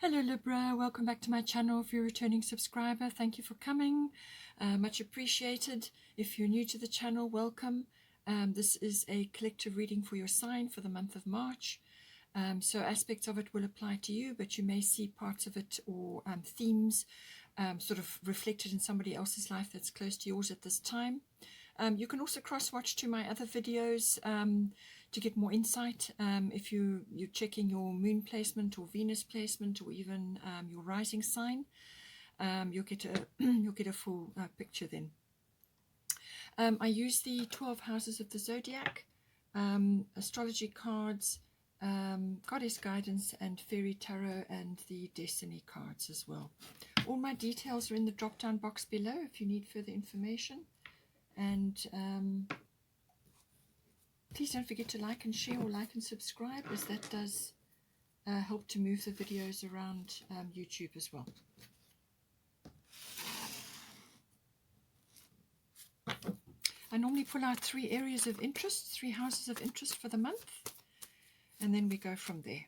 Hello Libra, welcome back to my channel. If you're a returning subscriber, thank you for coming. Much appreciated. If you're new to the channel, welcome. This is a collective reading for your sign for the month of March. So aspects of it will apply to you, but you may see parts of it or themes sort of reflected in somebody else's life that's close to yours at this time. You can also cross-watch to my other videos to get more insight. If you're checking your moon placement or Venus placement or even your rising sign, you'll get a full picture then. I use the 12 houses of the zodiac, astrology cards, goddess guidance, and fairy tarot, and the destiny cards as well. All my details are in the drop-down box below if you need further information. And please don't forget to like and share or like and subscribe, as that does help to move the videos around YouTube as well. I normally pull out 3 areas of interest, 3 houses of interest for the month, and then we go from there.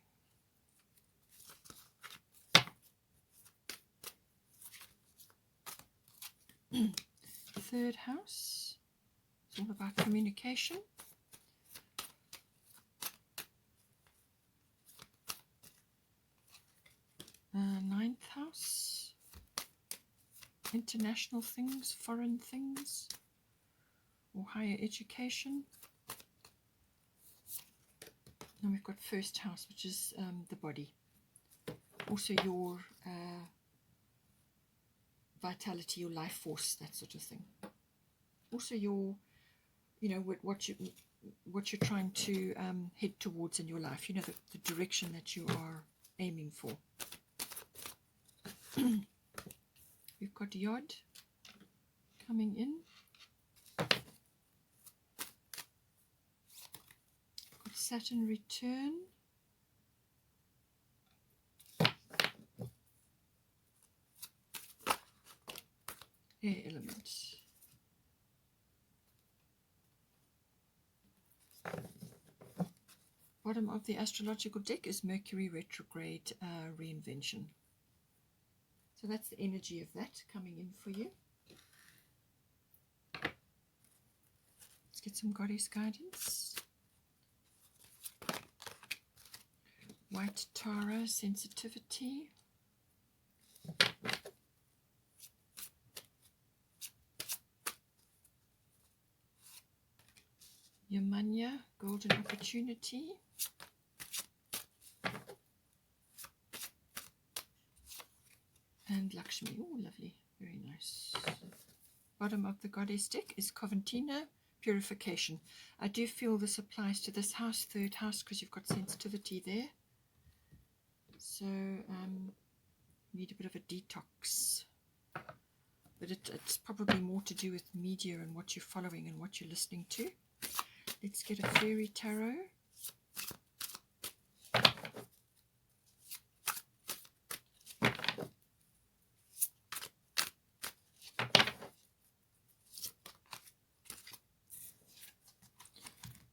Third house, it's all about communication. Ninth house, international things, foreign things, or higher education. And we've got first house, which is the body. Also your vitality, your life force, that sort of thing. Also your, you know, what you're trying to head towards in your life. You know, the direction that you are aiming for. We've got Yod coming in. Got Saturn return. Air element. Bottom of the astrological deck is Mercury retrograde reinvention. So that's the energy of that coming in for you. Let's get some goddess guidance. White Tara, sensitivity. Yamanya, golden opportunity. And Lakshmi. Oh, lovely. Very nice. Bottom of the goddess deck is Coventina, Purification. I do feel this applies to this house, third house, because you've got sensitivity there. So, need a bit of a detox. But it's probably more to do with media and what you're following and what you're listening to. Let's get a fairy tarot.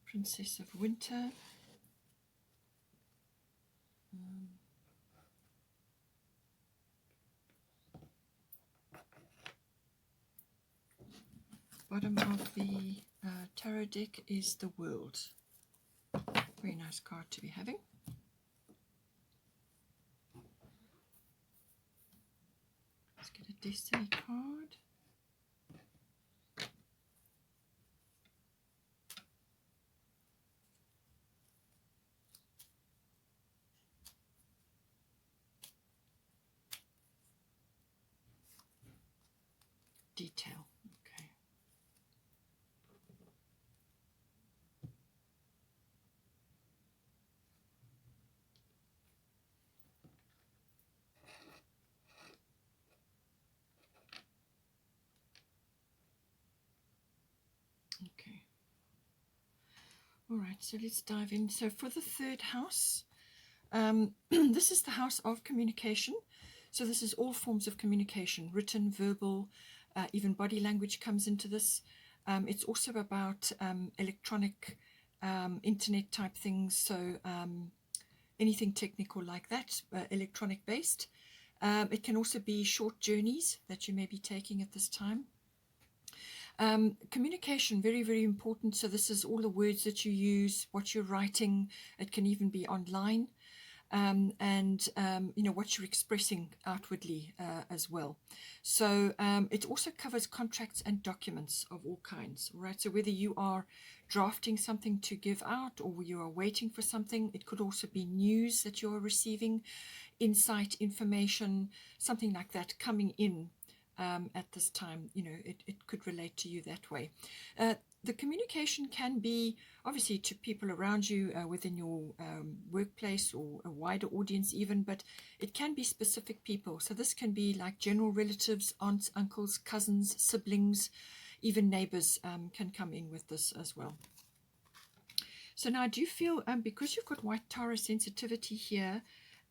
Princess of Winter. Bottom of the tarot deck is the World. Very nice card to be having. Let's get a Destiny card. Detail. Okay. Okay. All right, so let's dive in. So for the third house, this is the house of communication. So this is all forms of communication, written, verbal, even body language comes into this. It's also about electronic, internet type things. So anything technical like that, electronic based. It can also be short journeys that you may be taking at this time. Communication, very, very important. So this is all the words that you use, what you're writing. It can even be online. And what you're expressing outwardly as well. So it also covers contracts and documents of all kinds, right? So whether you are drafting something to give out or you are waiting for something, it could also be news that you are receiving, insight, information, something like that coming in at this time. It could relate to you that way. The communication can be obviously to people around you within your workplace or a wider audience even, but it can be specific people. So this can be like general relatives, aunts, uncles, cousins, siblings, even neighbors can come in with this as well. So now I do feel, because you've got White Tara sensitivity here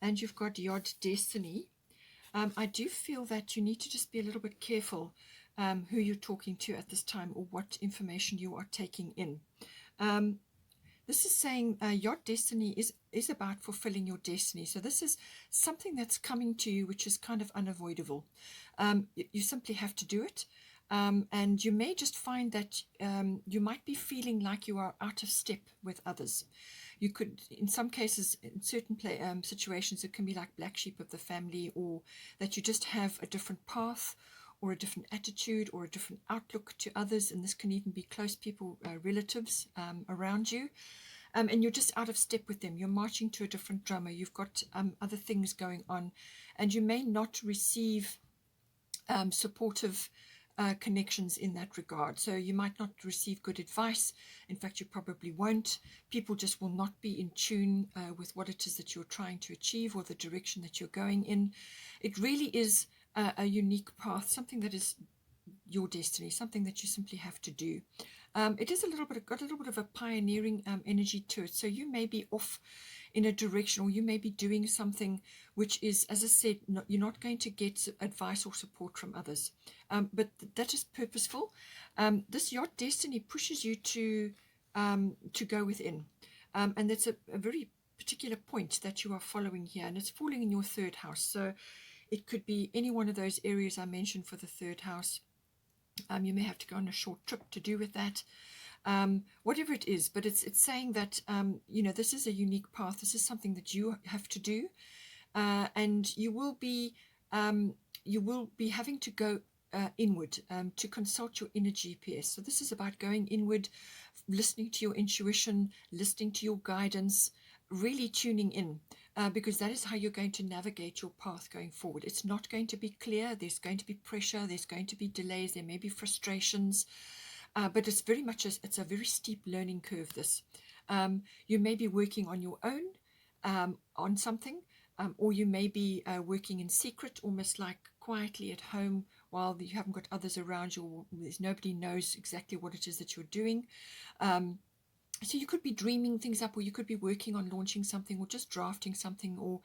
and you've got Yod Destiny, I do feel that you need to just be a little bit careful who you're talking to at this time or what information you are taking in. This is saying your destiny is about fulfilling your destiny. So this is something that's coming to you, which is kind of unavoidable. You simply have to do it. And you may just find that you might be feeling like you are out of step with others. You could, in some cases, in certain situations, it can be like black sheep of the family, or that you just have a different path or a different attitude or a different outlook to others. And this can even be close people, relatives around you. And you're just out of step with them. You're marching to a different drummer. You've got other things going on. And you may not receive supportive connections in that regard. So you might not receive good advice. In fact, you probably won't. People just will not be in tune with what it is that you're trying to achieve or the direction that you're going in. It really is a unique path, something that is your destiny, something that you simply have to do. It is got a little bit of a pioneering energy to it. So you may be off in a direction, or you may be doing something which is, as I said, you're not going to get advice or support from others. But that is purposeful. This Your Destiny pushes you to go within. And that's a very particular point that you are following here. And it's falling in your third house. So it could be any one of those areas I mentioned for the third house. You may have to go on a short trip to do with that. Whatever it is, but it's saying that, this is a unique path. This is something that you have to do. And you will be having to go inward to consult your inner GPS. So this is about going inward, listening to your intuition, listening to your guidance, really tuning in. Because that is how you're going to navigate your path going forward. It's not going to be clear. There's going to be pressure. There's going to be delays. There may be frustrations. But it's very much it's a very steep learning curve, this. You may be working on your own on something, or you may be working in secret, almost like quietly at home while you haven't got others around you, or there's nobody knows exactly what it is that you're doing. So you could be dreaming things up, or you could be working on launching something, or just drafting something, or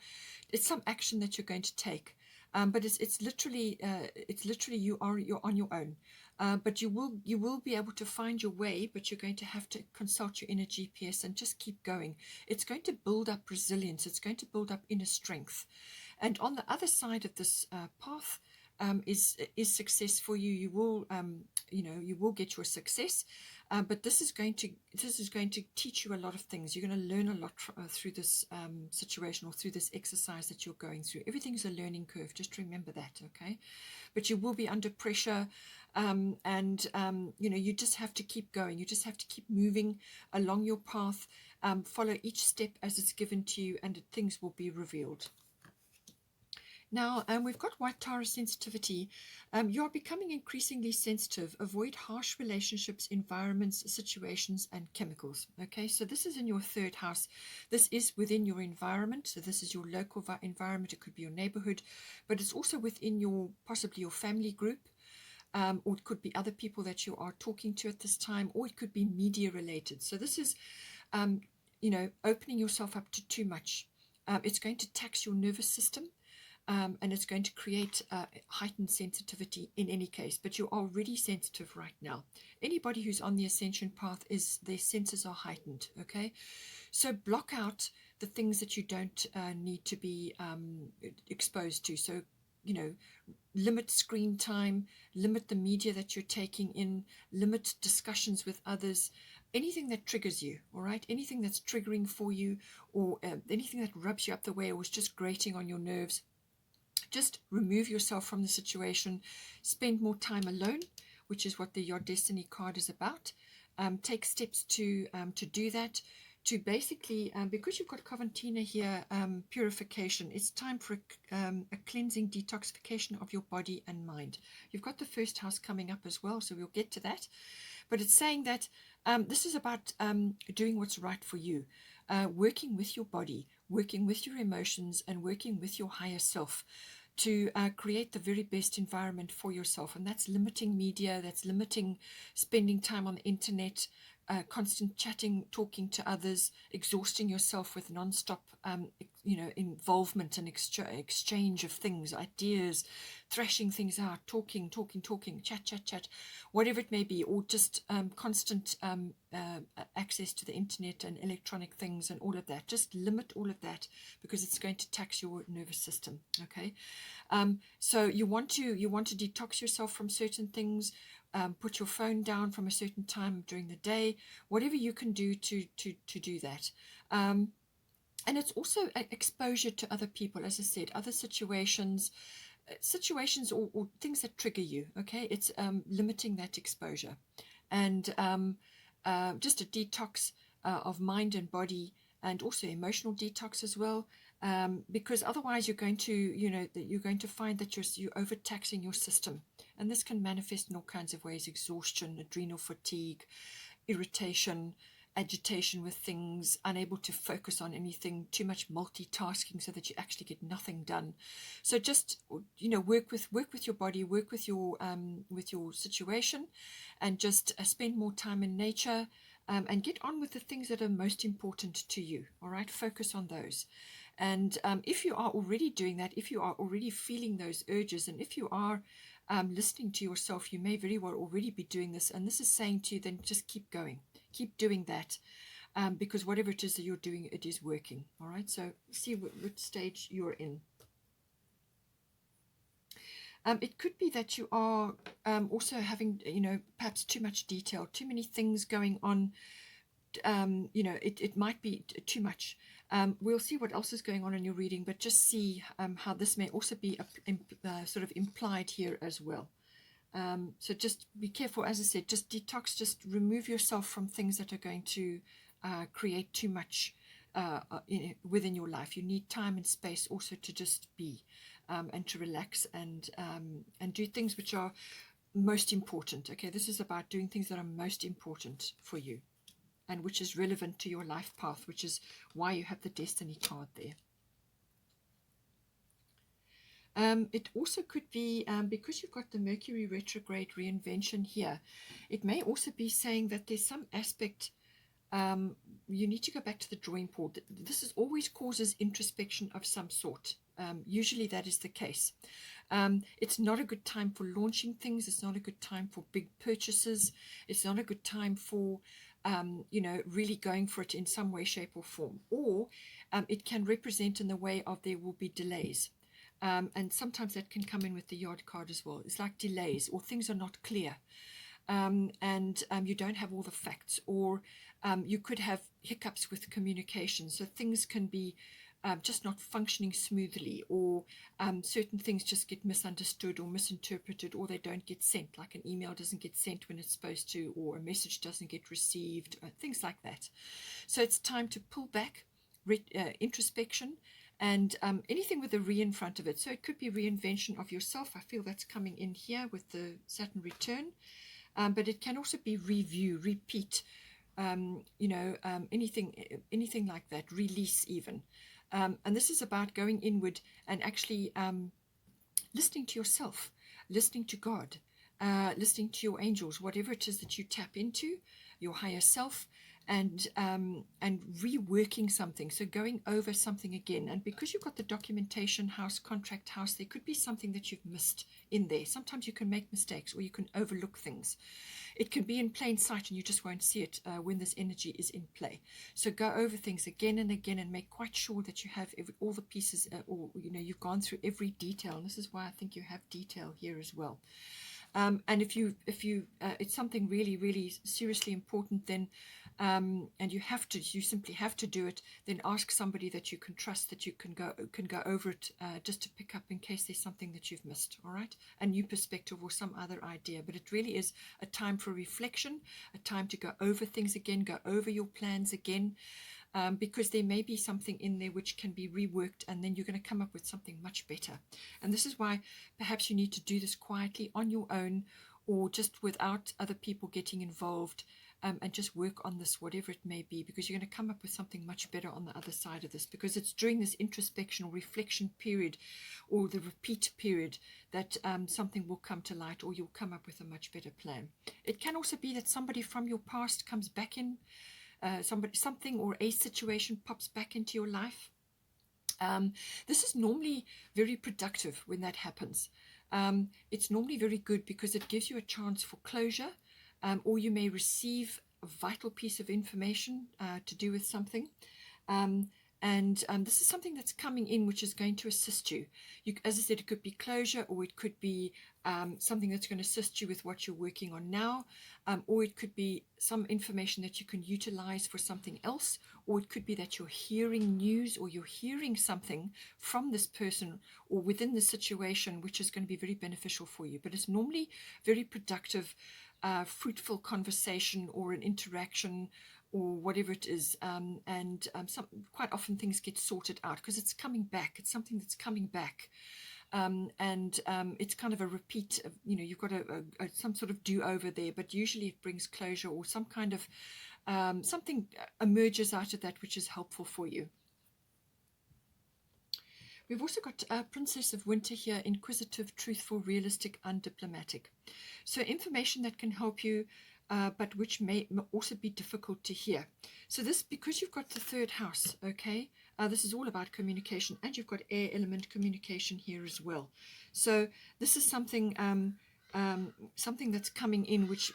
it's some action that you're going to take. But it's literally you're on your own. But you will be able to find your way, but you're going to have to consult your inner GPS and just keep going. It's going to build up resilience. It's going to build up inner strength. And on the other side of this path is success for you. You will get your success. But this is going to teach you a lot of things. You're going to learn a lot through this situation, or through this exercise that you're going through. Everything is a learning curve. Just remember that, okay? But you will be under pressure, and you just have to keep going. You just have to keep moving along your path. Follow each step as it's given to you, and things will be revealed. Now, we've got White Tara sensitivity. You are becoming increasingly sensitive. Avoid harsh relationships, environments, situations, and chemicals. Okay, so this is in your third house. This is within your environment. So this is your local environment. It could be your neighborhood, but it's also within possibly your family group. Or it could be other people that you are talking to at this time, or it could be media related. So this is, opening yourself up to too much. It's going to tax your nervous system. And it's going to create heightened sensitivity in any case, but you're already sensitive right now. Anybody who's on the ascension path, their senses are heightened, okay? So block out the things that you don't need to be exposed to. So, you know, limit screen time, limit the media that you're taking in, limit discussions with others, anything that triggers you, all right? Anything that's triggering for you, or anything that rubs you up the way or is just grating on your nerves. Just remove yourself from the situation. Spend more time alone, which is what Your Destiny card is about. Take steps to do that. To basically, because you've got Coventina here, purification, it's time for a cleansing detoxification of your body and mind. You've got the first house coming up as well, so we'll get to that. But it's saying that this is about doing what's right for you, working with your body, working with your emotions, and working with your higher self to create the very best environment for yourself. And that's limiting media, that's limiting spending time on the internet, constant chatting, talking to others, exhausting yourself with non-stop involvement and exchange of things, ideas, thrashing things out, talking, chat, whatever it may be, or just constant access to the internet and electronic things and all of that. Just limit all of that, because it's going to tax your nervous system. Okay, so you want to detox yourself from certain things. Put your phone down from a certain time during the day, whatever you can do to do that. And it's also exposure to other people, as I said, other situations or things that trigger you. Okay, it's limiting that exposure, and just a detox of mind and body, and also emotional detox as well. Because otherwise you're going to find that you're overtaxing your system, and this can manifest in all kinds of ways: exhaustion, adrenal fatigue, irritation, agitation with things, unable to focus on anything, too much multitasking so that you actually get nothing done. So just work with your body, work with your situation, and just spend more time in nature, and get on with the things that are most important to you. All right, focus on those. And if you are already doing that, if you are already feeling those urges, and if you are listening to yourself, you may very well already be doing this. And this is saying to you, then just keep going, keep doing that, because whatever it is that you're doing, it is working. All right, so see what stage you're in. It could be that you are also having, perhaps too much detail, too many things going on. It might be too much. We'll see what else is going on in your reading, but just see how this may also be sort of implied here as well. So just be careful, as I said, just detox, just remove yourself from things that are going to create too much within your life. You need time and space also to just be and to relax and do things which are most important. Okay, this is about doing things that are most important for you, and which is relevant to your life path, which is why you have the Destiny card there. It also could be, because you've got the Mercury retrograde reinvention here, it may also be saying that there's some aspect, you need to go back to the drawing board. This is always causes introspection of some sort. Usually that is the case. It's not a good time for launching things. It's not a good time for big purchases. It's not a good time for really going for it in some way, shape or form. Or it can represent in the way of there will be delays. And sometimes that can come in with the Yard card as well. It's like delays, or things are not clear. And you don't have all the facts, or you could have hiccups with communication. So things can be just not functioning smoothly, or certain things just get misunderstood or misinterpreted, or they don't get sent, like an email doesn't get sent when it's supposed to, or a message doesn't get received, things like that. So it's time to pull back, introspection, and anything with a re in front of it. So it could be reinvention of yourself. I feel that's coming in here with the Saturn return. But it can also be review, repeat, anything like that, release even. And this is about going inward and actually listening to yourself, listening to God, listening to your angels, whatever it is that you tap into, your higher self, and reworking something, so going over something again. And because you've got the documentation house, contract house, there could be something that you've missed in there. Sometimes you can make mistakes or you can overlook things. It can be in plain sight and you just won't see it when this energy is in play. So go over things again and again and make quite sure that you have all the pieces, or you've gone through every detail. And this is why I think you have detail here as well. And if it's something really, really seriously important, then and you simply have to do it, then ask somebody that you can trust, that you can go over it, just to pick up in case there's something that you've missed. All right, a new perspective or some other idea. But it really is a time for reflection, a time to go over things again, go over your plans again. Because there may be something in there which can be reworked, and then you're going to come up with something much better. And this is why perhaps you need to do this quietly on your own, or just without other people getting involved, and just work on this, whatever it may be, because you're going to come up with something much better on the other side of this, because it's during this introspection or reflection period, or the repeat period, that something will come to light, or you'll come up with a much better plan. It can also be that somebody from your past comes back in. Something or a situation pops back into your life. This is normally very productive when that happens. It's normally very good because it gives you a chance for closure, or you may receive a vital piece of information to do with something. And this is something that's coming in which is going to assist you. As I said, it could be closure, or it could be something that's going to assist you with what you're working on now, or it could be some information that you can utilize for something else, or it could be that you're hearing news, or you're hearing something from this person or within the situation which is going to be very beneficial for you. But it's normally very productive, fruitful conversation or an interaction, or whatever it is, quite often things get sorted out because it's coming back. It's something that's coming back, and it's kind of a repeat of, you've got some sort of do-over there, but usually it brings closure, or some kind of something emerges out of that which is helpful for you. We've also got Princess of Winter here, inquisitive, truthful, realistic, undiplomatic. So information that can help you, but which may also be difficult to hear. So this, because you've got the third house, okay, this is all about communication, and you've got air element communication here as well. So this is something something that's coming in which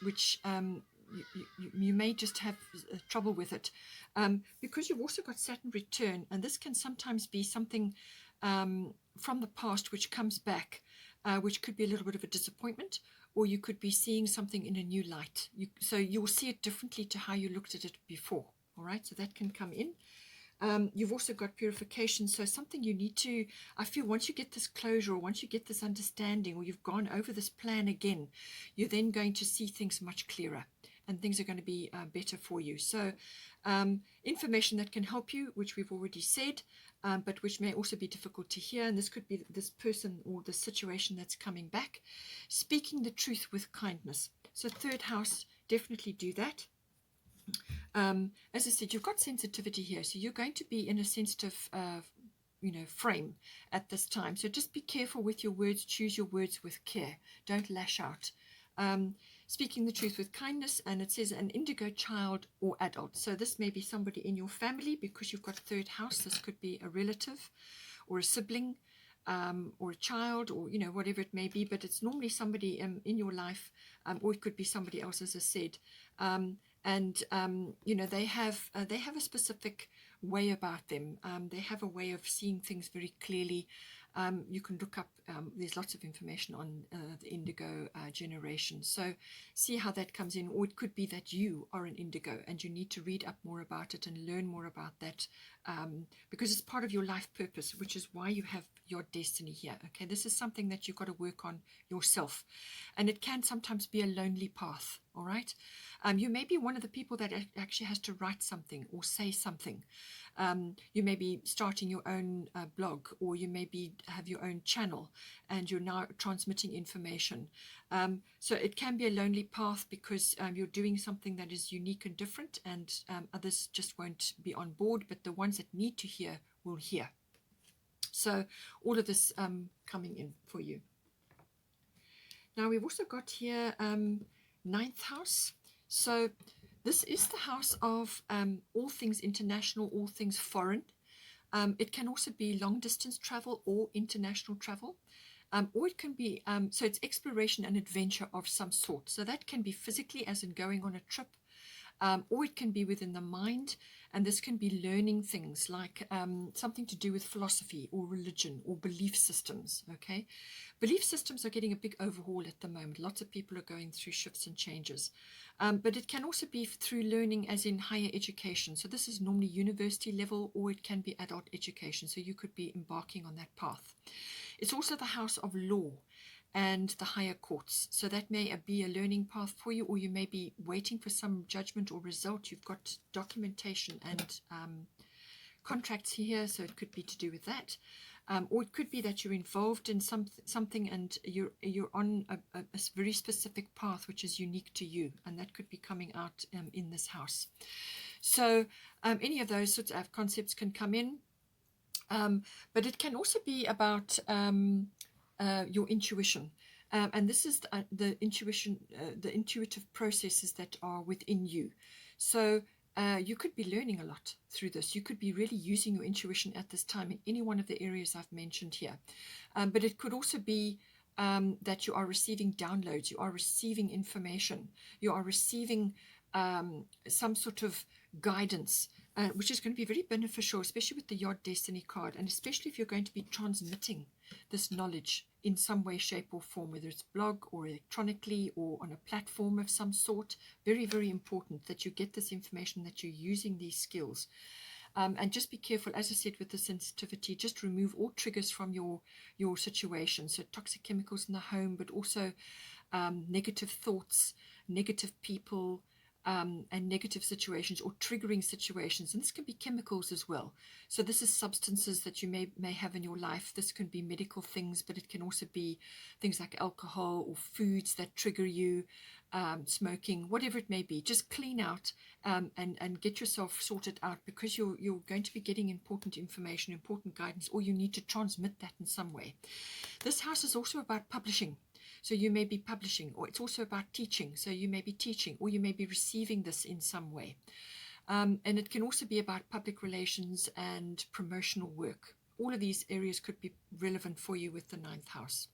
you may just have trouble with it, because you've also got Saturn return, and this can sometimes be something from the past which comes back, which could be a little bit of a disappointment, or you could be seeing something in a new light. So you'll see it differently to how you looked at it before. All right, so that can come in. You've also got purification. So something you need to, I feel once you get this closure, or once you get this understanding, or you've gone over this plan again, you're then going to see things much clearer, and things are going to be better for you. So information that can help you, which we've already said, but which may also be difficult to hear. And this could be this person or the situation that's coming back. Speaking the truth with kindness. So third house, definitely do that. As I said, you've got sensitivity here. So you're going to be in a sensitive frame at this time. So just be careful with your words. Choose your words with care. Don't lash out. Speaking the truth with kindness, and it says an indigo child or adult. So this may be somebody in your family, because you've got third house. This could be a relative or a sibling, or a child, or whatever it may be, but it's normally somebody in your life, or it could be somebody else, as I said, they have a specific way about them. They have a way of seeing things very clearly. You can look up, there's lots of information on the indigo generation. So see how that comes in. Or it could be that you are an indigo and you need to read up more about it and learn more about that, because it's part of your life purpose, which is why you have your destiny here. Okay, this is something that you've got to work on yourself. And it can sometimes be a lonely path, all right? You may be one of the people that actually has to write something or say something. You may be starting your own blog, or you may have your own channel, and you're now transmitting information. So it can be a lonely path, because you're doing something that is unique and different, and others just won't be on board, but the ones that need to hear will hear. So all of this coming in for you. Now we've also got here ninth house. So This is the house of all things international, all things foreign. It can also be long distance travel or international travel. Or it can be, so it's exploration and adventure of some sort. So that can be physically, as in going on a trip, or it can be within the mind. And this can be learning things like something to do with philosophy or religion or belief systems. Okay, belief systems are getting a big overhaul at the moment. Lots of people are going through shifts and changes. But it can also be through learning, as in higher education. So this is normally university level, or it can be adult education. So you could be embarking on that path. It's also the house of law and the higher courts. So that may be a learning path for you, or you may be waiting for some judgment or result. You've got documentation and contracts here, so it could be to do with that. Or it could be that you're involved in something and you're on a very specific path which is unique to you, and that could be coming out in this house. So any of those sorts of concepts can come in. But it can also be about your intuition. And this is the intuition, the intuitive processes that are within you. So you could be learning a lot through this. You could be really using your intuition at this time in any one of the areas I've mentioned here. But it could also be that you are receiving downloads, you are receiving information, you are receiving some sort of guidance, which is going to be very beneficial, especially with the Yod Destiny card, and especially if you're going to be transmitting this knowledge in some way, shape or form, whether it's blog or electronically or on a platform of some sort. Very, very important that you get this information, that you're using these skills. And just be careful, as I said, with the sensitivity, just remove all triggers from your situation. So toxic chemicals in the home, but also negative thoughts, negative people, and negative situations or triggering situations. And this can be chemicals as well. So this is substances that you may have in your life. This can be medical things, but it can also be things like alcohol or foods that trigger you, smoking, whatever it may be. Just clean out and get yourself sorted out, because you're going to be getting important information, important guidance, or you need to transmit that in some way. This house is also about publishing. So you may be publishing, or it's also about teaching. So you may be teaching, or you may be receiving this in some way. And it can also be about public relations and promotional work. All of these areas could be relevant for you with the 9th house.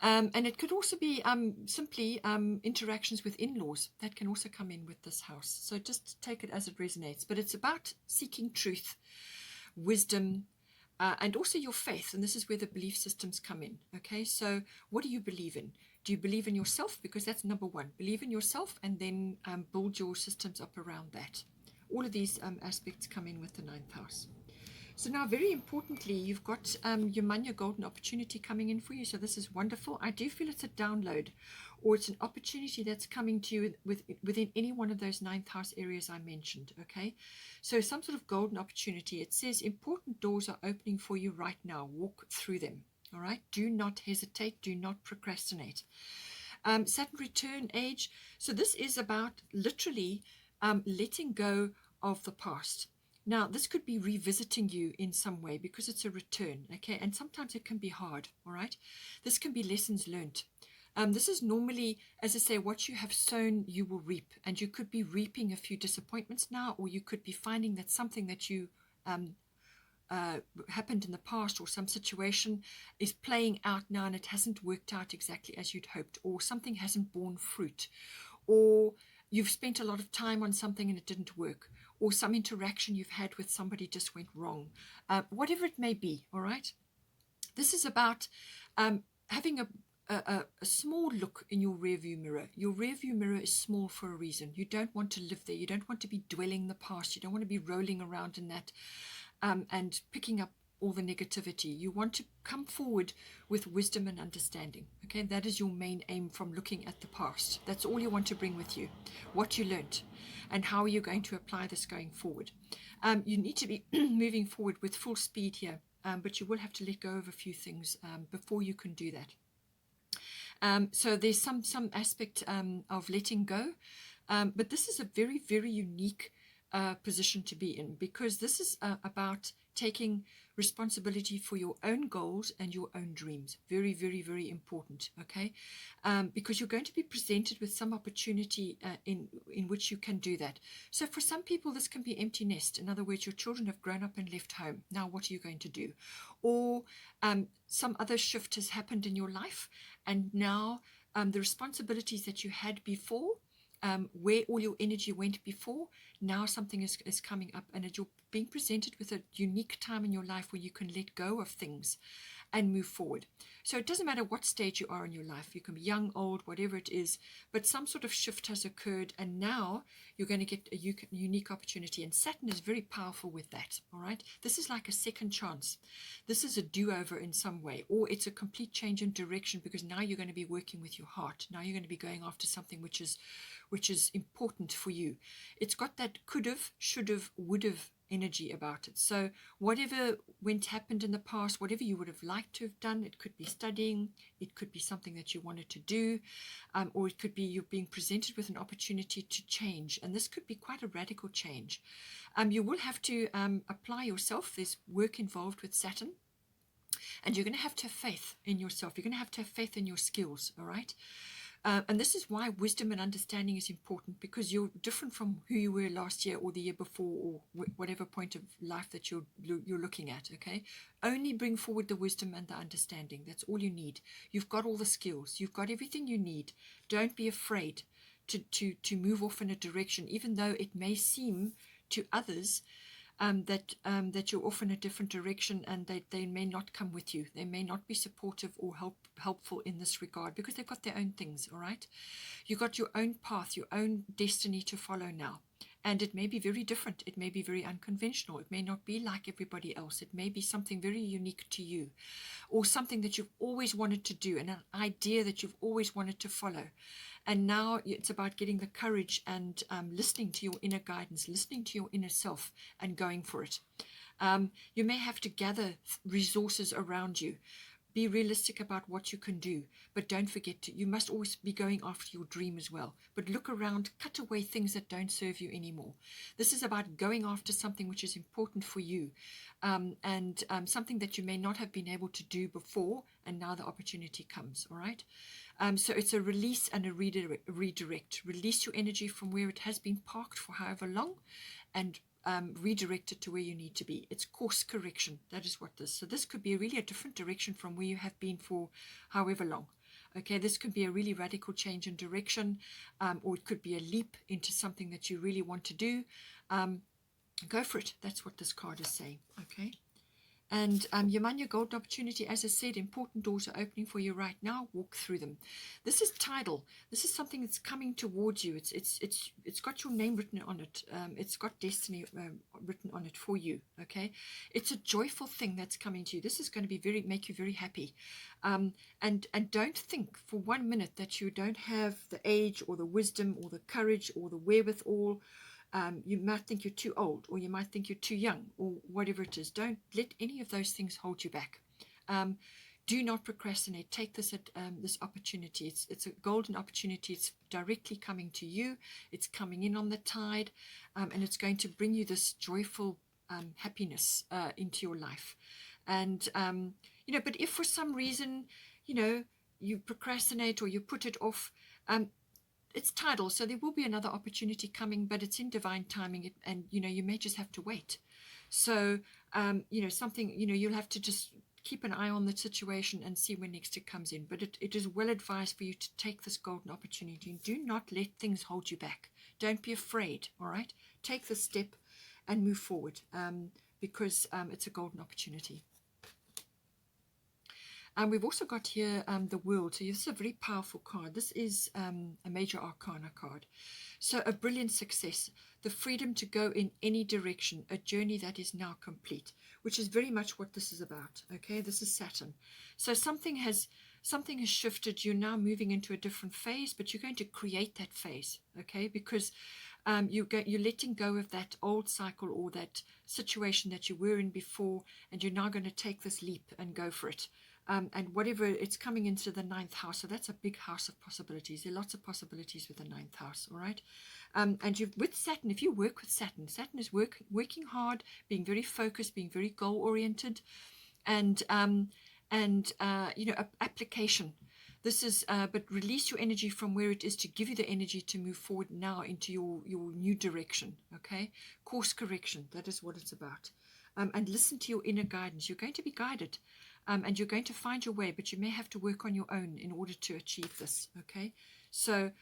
And it could also be simply interactions with in-laws. That can also come in with this house. So just take it as it resonates. But it's about seeking truth, wisdom, and also your faith. And this is where the belief systems come in. Okay, so what do you believe in? Do you believe in yourself? Because that's number one. Believe in yourself, and then build your systems up around that. All of these aspects come in with the 9th house. So now, very importantly, you've got your Manya Golden Opportunity coming in for you. So this is wonderful. I do feel it's a download, or it's an opportunity that's coming to you within any one of those 9th house areas I mentioned. Okay, so some sort of golden opportunity. It says important doors are opening for you right now. Walk through them. All right, do not hesitate, do not procrastinate. Saturn return age. So this is about literally letting go of the past. Now, this could be revisiting you in some way, because it's a return, okay? And sometimes it can be hard, all right? This can be lessons learned. This is normally, as I say, what you have sown, you will reap. And you could be reaping a few disappointments now, or you could be finding that something that you happened in the past, or some situation is playing out now and it hasn't worked out exactly as you'd hoped, or something hasn't borne fruit, or you've spent a lot of time on something and it didn't work, or some interaction you've had with somebody just went wrong, whatever it may be, all right? This is about having a small look in your rearview mirror. Your rearview mirror is small for a reason. You don't want to live there. You don't want to be dwelling in the past. You don't want to be rolling around in that and picking up all the negativity. You want to come forward with wisdom and understanding. Okay, that is your main aim from looking at the past. That's all you want to bring with you, what you learnt, and how are you going to apply this going forward. You need to be moving forward with full speed here, but you will have to let go of a few things before you can do that. So there's some aspect of letting go, but this is a very, very unique position to be in, because this is about taking responsibility for your own goals and your own dreams. Very, very, very important, okay? Because you're going to be presented with some opportunity in which you can do that. So for some people, this can be empty nest. In other words, your children have grown up and left home. Now, what are you going to do? Or some other shift has happened in your life, and now the responsibilities that you had before, where all your energy went before, now something is coming up, and you're being presented with a unique time in your life where you can let go of things and move forward. So it doesn't matter what stage you are in your life. You can be young, old, whatever it is, but some sort of shift has occurred, and now you're going to get a unique opportunity. And Saturn is very powerful with that, all right? This is like a second chance. This is a do-over in some way, or it's a complete change in direction, because now you're going to be working with your heart. Now you're going to be going after something which is important for you. It's got that could've, should've, would've energy about it. So whatever happened in the past, whatever you would have liked to have done, it could be studying, it could be something that you wanted to do, or it could be you're being presented with an opportunity to change, and this could be quite a radical change. You will have to apply yourself. There's work involved with Saturn, and you're going to have faith in yourself. You're going to have faith in your skills, all right? And this is why wisdom and understanding is important, because you're different from who you were last year or the year before, or whatever point of life that you're looking at, okay? Only bring forward the wisdom and the understanding. That's all you need. You've got all the skills. You've got everything you need. Don't be afraid to move off in a direction, even though it may seem to others that you're off in a different direction, and they may not come with you. They may not be supportive or helpful in this regard, because they've got their own things, all right? You've got your own path, your own destiny to follow now. And it may be very different. It may be very unconventional. It may not be like everybody else. It may be something very unique to you, or something that you've always wanted to do, and an idea that you've always wanted to follow. And now it's about getting the courage and listening to your inner guidance, listening to your inner self, and going for it. You may have to gather resources around you. Be realistic about what you can do, but don't forget you must always be going after your dream as well. But look around, cut away things that don't serve you anymore. This is about going after something which is important for you, and something that you may not have been able to do before, and now the opportunity comes, all right? So it's a release and a redirect. Release your energy from where it has been parked for however long, and redirect it to where you need to be. It's course correction. That is what this. So this could be really a different direction from where you have been for however long. Okay, this could be a really radical change in direction, or it could be a leap into something that you really want to do. Go for it. That's what this card is saying. Okay. And your money, your golden opportunity, as I said, important doors are opening for you right now. Walk through them. This is tidal. This is something that's coming towards you. It's got your name written on it. It's got destiny written on it for you. Okay, it's a joyful thing that's coming to you. This is going to be make you very happy. And don't think for 1 minute that you don't have the age or the wisdom or the courage or the wherewithal. You might think you're too old, or you might think you're too young, or whatever it is. Don't let any of those things hold you back. Do not procrastinate. Take this opportunity. It's a golden opportunity. It's directly coming to you. It's coming in on the tide, and it's going to bring you this joyful happiness into your life. And but if for some reason you procrastinate or you put it off, it's tidal, so there will be another opportunity coming, but it's in divine timing, and you may just have to wait. So something you'll have to just keep an eye on the situation and see when next it comes in. But it is well advised for you to take this golden opportunity, and do not let things hold you back. Don't be afraid, all right? Take the step and move forward, because it's a golden opportunity. We've also got here the World. So this is a very powerful card. This is a major arcana card. So a brilliant success, the freedom to go in any direction, a journey that is now complete, which is very much what this is about. Okay, this is Saturn. So something has shifted. You're now moving into a different phase, but you're going to create that phase. Okay, because you're letting go of that old cycle or that situation that you were in before, and you're now going to take this leap and go for it. and whatever, it's coming into the 9th house. So that's a big house of possibilities. There are lots of possibilities with the 9th house, all right? And you've, with Saturn, if you work with Saturn, Saturn is working hard, being very focused, being very goal-oriented, and you know, application. This is, but release your energy from where it is to give you the energy to move forward now into your new direction, okay? Course correction, that is what it's about. And listen to your inner guidance. You're going to be guided, and you're going to find your way, but you may have to work on your own in order to achieve this, okay? So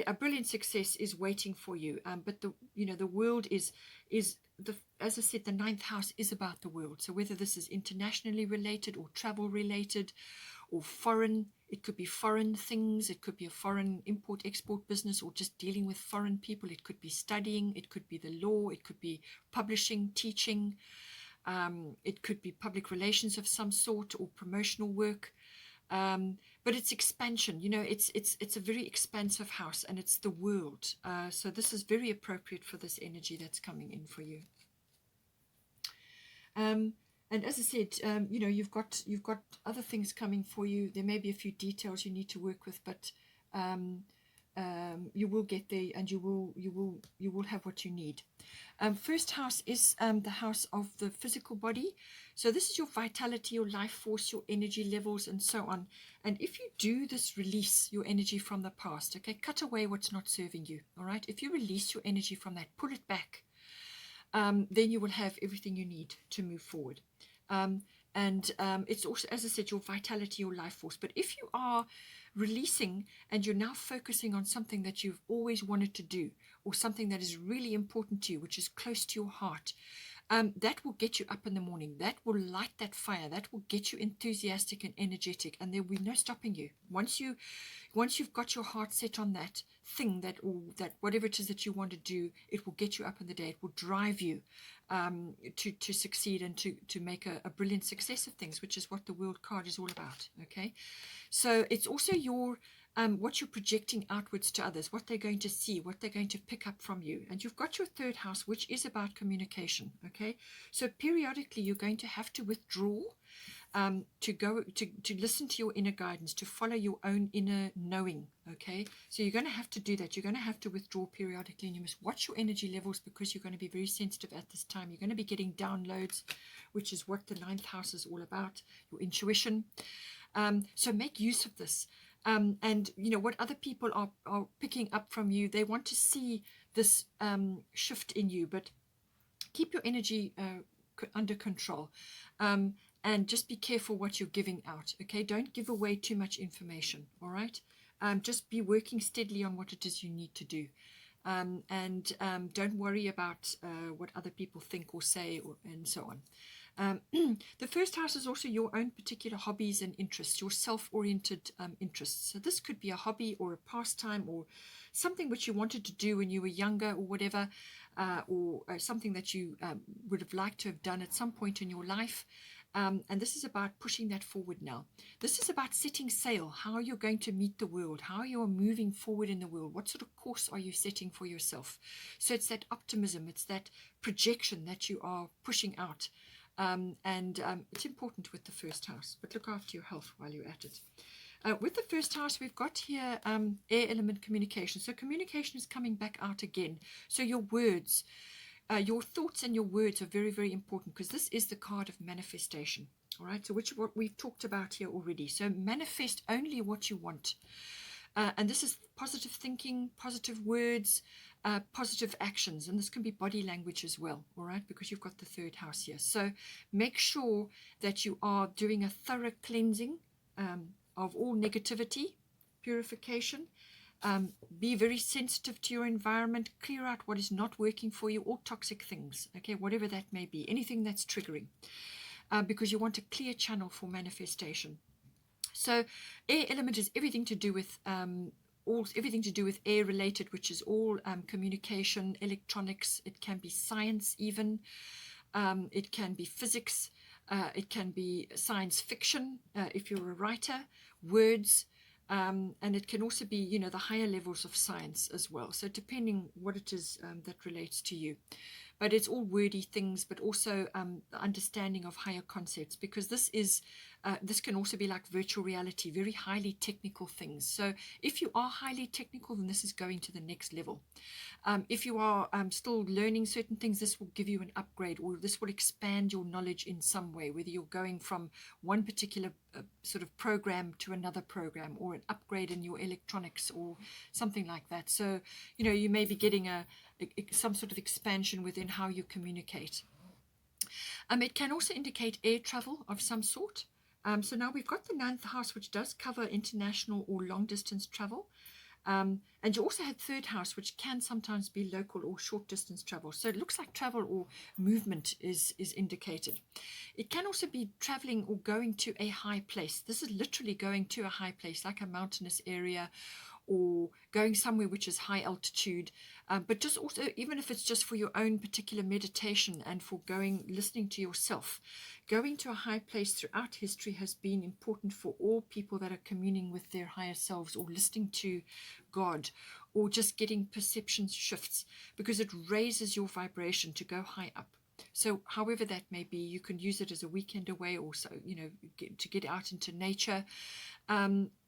a brilliant success is waiting for you, but the world is the, as I said, the 9th house is about the world. So whether this is internationally related or travel related or foreign, it could be foreign things, it could be a foreign import-export business, or just dealing with foreign people. It could be studying, it could be the law, it could be publishing, teaching, it could be public relations of some sort or promotional work. But it's expansion, you know, it's a very expansive house, and it's the world. So this is very appropriate for this energy that's coming in for you. And as I said, you know, you've got other things coming for you. There may be a few details you need to work with, but you will get there, and you will have what you need. First house is the house of the physical body. So this is your vitality, your life force, your energy levels, and so on. And if you do this, release your energy from the past, okay? Cut away what's not serving you, all right? If you release your energy from that, pull it back, then you will have everything you need to move forward. It's also, as I said, your vitality, your life force. But if you are releasing and you're now focusing on something that you've always wanted to do, or something that is really important to you, which is close to your heart, that will get you up in the morning. That will light that fire. That will get you enthusiastic and energetic, and there will be no stopping you. Once you've got your heart set on that thing, that whatever it is that you want to do, it will get you up in the day. It will drive you to succeed and to make a brilliant success of things, which is what the World card is all about. Okay, so it's also your what you're projecting outwards to others, what they're going to see, what they're going to pick up from you. And you've got your 3rd house, which is about communication. Okay, so periodically you're going to have to withdraw, to listen to your inner guidance, to follow your own inner knowing. Okay, so you're going to have to do that. You're going to have to withdraw periodically, and you must watch your energy levels, because you're going to be very sensitive at this time. You're going to be getting downloads, which is what the 9th house is all about, your intuition. So make use of this. And you know what other people are picking up from you. They want to see this shift in you, but keep your energy under control, and just be careful what you're giving out. Okay, don't give away too much information. All right, just be working steadily on what it is you need to do, and don't worry about what other people think or say, and so on. The 1st house is also your own particular hobbies and interests, your self-oriented interests. So this could be a hobby or a pastime, or something which you wanted to do when you were younger, or whatever, or something that you would have liked to have done at some point in your life. And this is about pushing that forward now. This is about setting sail, how you're going to meet the world, how you're moving forward in the world, what sort of course are you setting for yourself. So it's that optimism, it's that projection that you are pushing out. It's important with the 1st house, but look after your health while you're at it. With the 1st house, we've got here air element communication. So communication is coming back out again. So your words, your thoughts and your words are very, very important, because this is the card of manifestation. All right, so what we've talked about here already. So manifest only what you want. And this is positive thinking, positive words, positive actions, and this can be body language as well, all right, because you've got the 3rd house here. So make sure that you are doing a thorough cleansing of all negativity, purification. Be very sensitive to your environment. Clear out what is not working for you, all toxic things, okay, whatever that may be, anything that's triggering, because you want a clear channel for manifestation. So air element is everything to do with everything to do with air related, which is all communication, electronics. It can be science even. It can be physics. It can be science fiction if you're a writer, words. And it can also be, you know, the higher levels of science as well. So depending what it is that relates to you. but it's all wordy things, but also the understanding of higher concepts, because this can also be like virtual reality, very highly technical things. So if you are highly technical, then this is going to the next level. If you are still learning certain things, this will give you an upgrade, or this will expand your knowledge in some way, whether you're going from one particular sort of program to another program, or an upgrade in your electronics or something like that. So, you know, you may be getting some sort of expansion within how you communicate. It can also indicate air travel of some sort. So now we've got the 9th house, which does cover international or long distance travel. And you also have 3rd house, which can sometimes be local or short distance travel. So it looks like travel or movement is indicated. It can also be traveling or going to a high place. This is literally going to a high place, like a mountainous area, or going somewhere which is high altitude, but just also, even if it's just for your own particular meditation and for listening to yourself. Going to a high place throughout history has been important for all people that are communing with their higher selves, or listening to God, or just getting perception shifts, because it raises your vibration to go high up. So however that may be, you can use it as a weekend away, or so, you know, to get out into nature.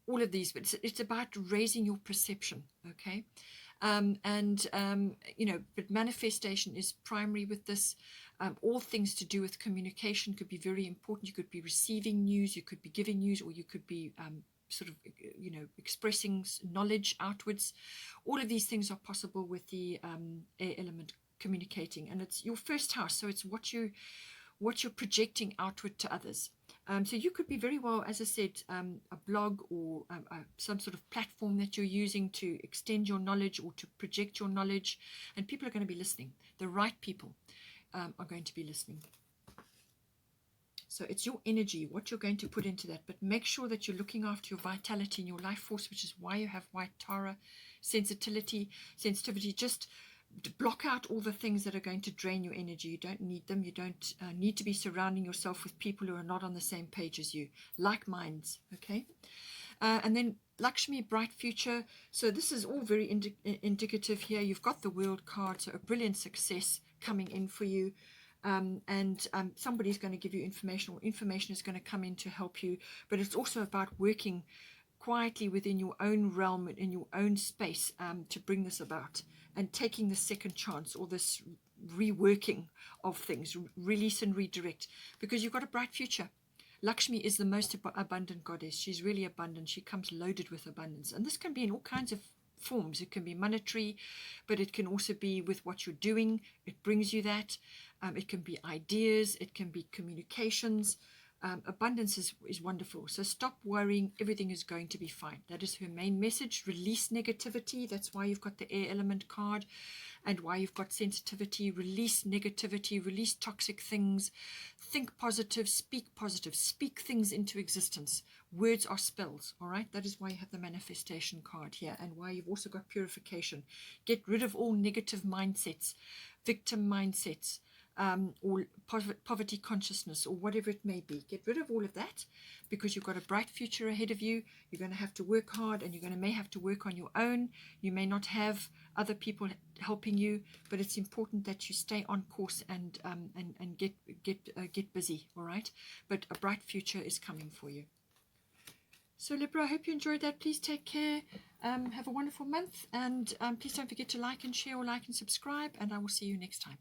All of these, but it's about raising your perception, okay? You know, but manifestation is primary with this. All things to do with communication could be very important. You could be receiving news, you could be giving news, or you could be sort of, you know, expressing knowledge outwards. All of these things are possible with the air element communicating, and it's your 1st house, so it's what you're projecting outward to others. So you could be very well, as I said, a blog, or some sort of platform that you're using to extend your knowledge or to project your knowledge, and people are going to be listening. The right people are going to be listening. So it's your energy, what you're going to put into that, but make sure that you're looking after your vitality and your life force, which is why you have white Tara, sensitivity. Just block out all the things that are going to drain your energy. You don't need them. You don't need to be surrounding yourself with people who are not on the same page as you, like minds, okay? And then Lakshmi, bright future. So this is all very indicative here. You've got the World card, so a brilliant success coming in for you. Somebody's going to give you information, or information is going to come in to help you. But it's also about working quietly within your own realm, in your own space, to bring this about, and taking the second chance, or this reworking of things, release and redirect, because you've got a bright future. Lakshmi is the most abundant goddess. She's really abundant. She comes loaded with abundance, and this can be in all kinds of forms. It can be monetary, but it can also be with what you're doing. It brings you that. It can be ideas. It can be communications. Abundance is wonderful. So stop worrying. Everything is going to be fine. That is her main message. Release negativity. That's why you've got the air element card, and why you've got sensitivity. Release negativity. Release toxic things. Think positive. Speak things into existence. Words are spells. All right. That is why you have the manifestation card here, and why you've also got purification. Get rid of all negative mindsets, victim mindsets, or poverty consciousness, or whatever it may be. Get rid of all of that, because you've got a bright future ahead of you. You're going to have to work hard, and may have to work on your own. You may not have other people helping you, but it's important that you stay on course and get busy. All right, but a bright future is coming for you. So Libra, I hope you enjoyed that. Please take care. Have a wonderful month, and please don't forget to like and share, or like and subscribe, and I will see you next time.